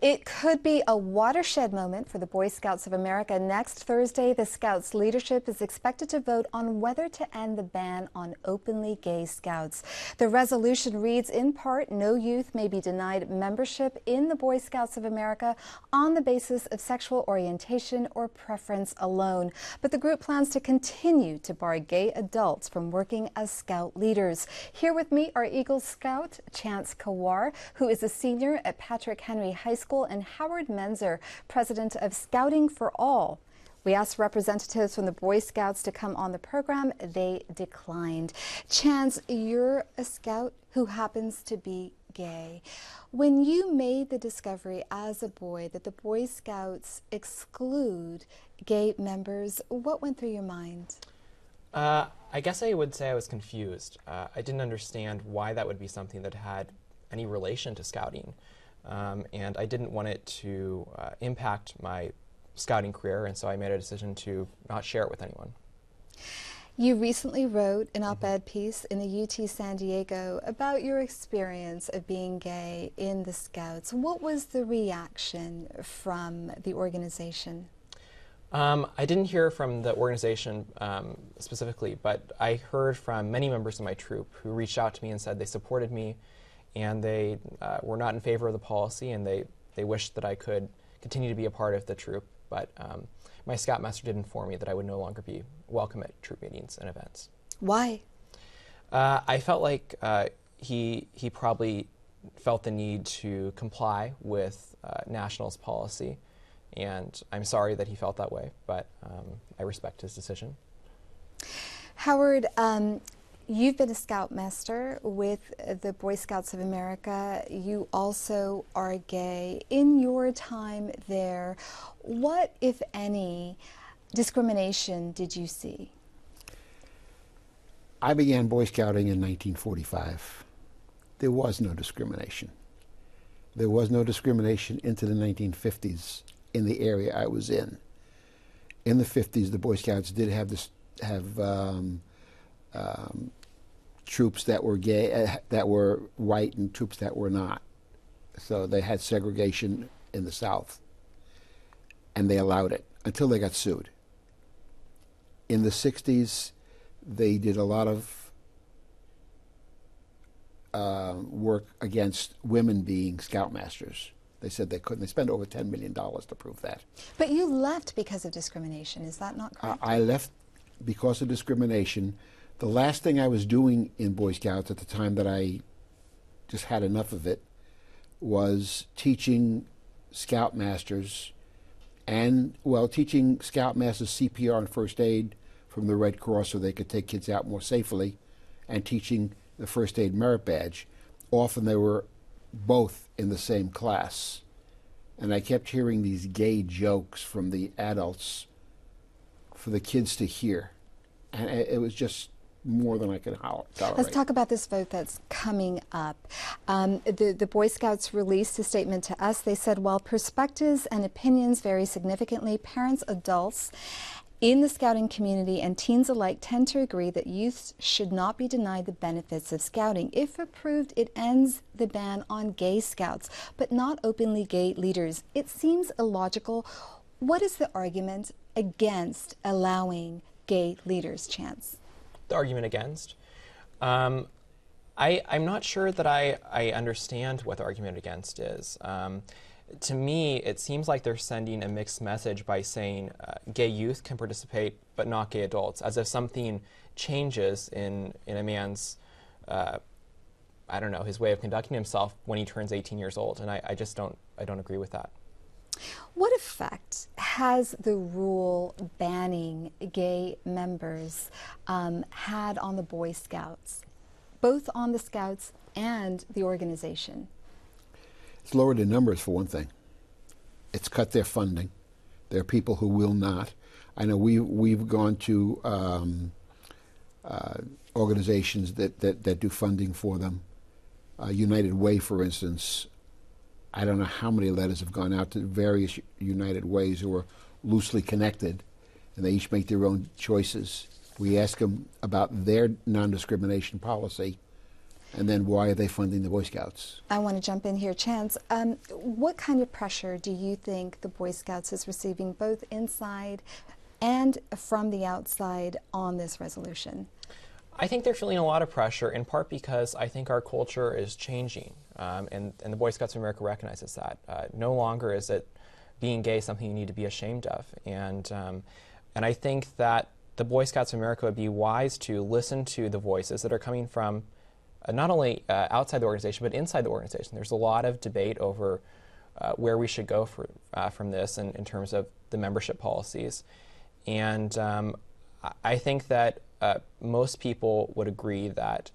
It could be a watershed moment for the Boy Scouts of America. Next Thursday, the Scouts leadership is expected to vote on whether to end the ban on openly gay Scouts. The resolution reads, in part, no youth may be denied membership in the Boy Scouts of America on the basis of sexual orientation or preference alone. But the group plans to continue to bar gay adults from working as Scout leaders. Here with me are Eagle Scout Chance Kawar, who is a senior at Patrick Henry High School, and Howard Menzer, president of Scouting for All. We asked representatives from the Boy Scouts to come on the program. They declined. Chance, you're a Scout who happens to be gay. When you made the discovery as a boy that the Boy Scouts exclude gay members, what went through your mind? I guess I would say I was confused. I didn't understand why that would be something that had any relation to Scouting. And I didn't want it to impact my Scouting career, and so I made a decision to not share it with anyone. You recently wrote an op-ed piece in the UT San Diego about your experience of being gay in the Scouts. What was the reaction from the organization? I didn't hear from the organization specifically, but I heard from many members of my troop who reached out to me and said they supported me, and they were not in favor of the policy, and they wished that I could continue to be a part of the troop. But my Scoutmaster did inform me that I would no longer be welcome at troop meetings and events. Why? I felt like he probably felt the need to comply with National's policy, and I'm sorry that he felt that way, but I respect his decision. Howard, you've been a Scoutmaster with the Boy Scouts of America. You also are gay. In your time there, what, if any, discrimination did you see? I began Boy Scouting in 1945. There was no discrimination. There was no discrimination into the 1950s in the area I was in. In the 50s, the Boy Scouts did have troops that were gay, that were white, and troops that were not. So they had segregation in the South, and they allowed it until they got sued. In the 60s, they did a lot of work against women being Scoutmasters. They said they couldn't. They spent over $10 million to prove that. But you left because of discrimination. Is that not correct? I left because of discrimination. The last thing I was doing in Boy Scouts at the time that I just had enough of it was teaching Scoutmasters teaching Scoutmasters CPR and first aid from the Red Cross so they could take kids out more safely, and teaching the first aid merit badge. Often they were both in the same class. And I kept hearing these gay jokes from the adults for the kids to hear. And it was just more than I could tolerate. Let's talk about this vote that's coming up. The Boy Scouts released a statement to us. They said, while perspectives and opinions vary significantly, parents, adults in the Scouting community and teens alike tend to agree that youth should not be denied the benefits of Scouting. If approved, it ends the ban on gay Scouts, but not openly gay leaders. It seems illogical. What is the argument against allowing gay leaders, Chance? The argument against? I'm not sure that I understand what the argument against is. To me, it seems like they're sending a mixed message by saying gay youth can participate, but not gay adults, as if something changes in a man's, I don't know, his way of conducting himself when he turns 18 years old, and I just don't agree with that. What effect has the rule banning gay members had on the Boy Scouts, both on the Scouts and the organization? It's lowered the numbers, for one thing. It's cut their funding. There are people who will not. I know we've gone to organizations that do funding for them. United Way, for instance, I don't know how many letters have gone out to various United Ways who are loosely connected, and they each make their own choices. We ask them about their non-discrimination policy, And then why are they funding the Boy Scouts? I want to jump in here. Chance, what kind of pressure do you think the Boy Scouts is receiving both inside and from the outside on this resolution? I think they're feeling a lot of pressure, in part because I think our culture is changing, and the Boy Scouts of America recognizes that. No longer is it being gay something you need to be ashamed of, and I think that the Boy Scouts of America would be wise to listen to the voices that are coming from not only outside the organization, but inside the organization. There's a lot of debate over where we should go from this in terms of the membership policies. And I think that most people would agree that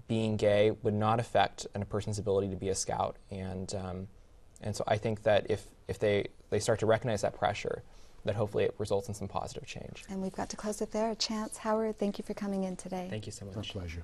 being gay would not affect a person's ability to be a scout. And so I think that if they start to recognize that pressure, that hopefully it results in some positive change. And we've got to close it there. Chance, Howard, thank you for coming in today. Thank you so much. Our pleasure.